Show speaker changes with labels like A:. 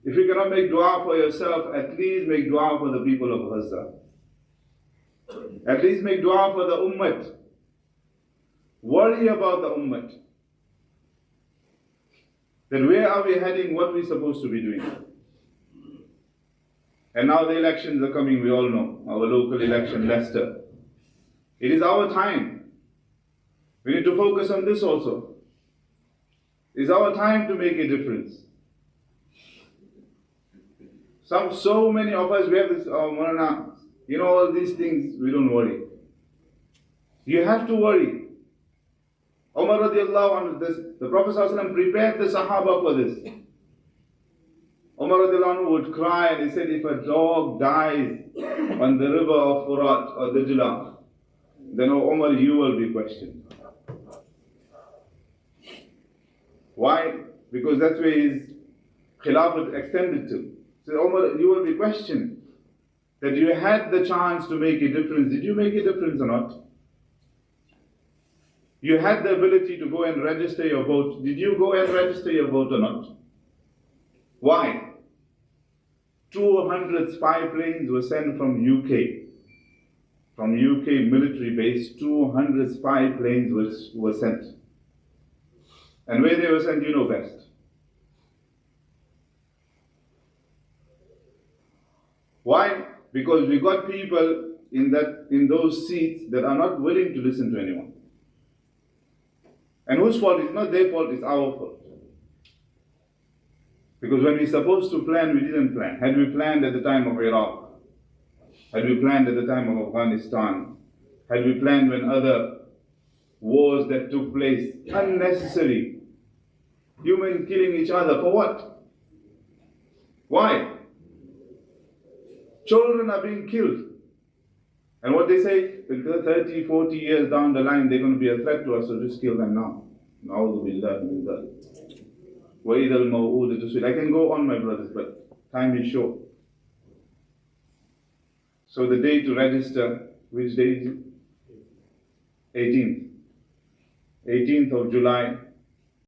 A: If you cannot make dua for yourself, at least make dua for the people of Gaza. At least make dua for the ummah. Worry about the ummah. Then where are we heading? What we're supposed to be doing? And now the elections are coming, we all know. Our local election, Leicester. It is our time. We need to focus on this also. It's our time to make a difference. So many of us, we have this, oh Marana, all these things, we don't worry. You have to worry. Umar radiallahu anhu, the Prophet ﷺ prepared the Sahaba for this. Umar radiallahu anhu would cry and he said, if a dog dies on the river of Furat or Dijla, then O Umar, you will be questioned. Why? Because that's where his Khilafat extended to. So Umar, you will be questioned. That you had the chance to make a difference. Did you make a difference or not? You had the ability to go and register your vote. Did you go and register your vote or not? Why? 200 spy planes were sent from UK. From UK military base, 200 spy planes were sent. And where they were sent, you know best. Why? Because we got people in those seats that are not willing to listen to anyone. And whose fault? It's not their fault, it's our fault. Because when we're supposed to plan, we didn't plan. Had we planned at the time of Iraq, had we planned at the time of Afghanistan, had we planned when other wars that took place, unnecessary, human killing each other, for what? Why? Children are being killed. And what they say, 30, 40 years down the line, they're going to be a threat to us, so just kill them now. Na'udhu billah min dhalik. Wa idha al-maw'udatu su'ilat. I can go on, my brothers, but time is short. So the day to register, which day is it? 18th. 18th of July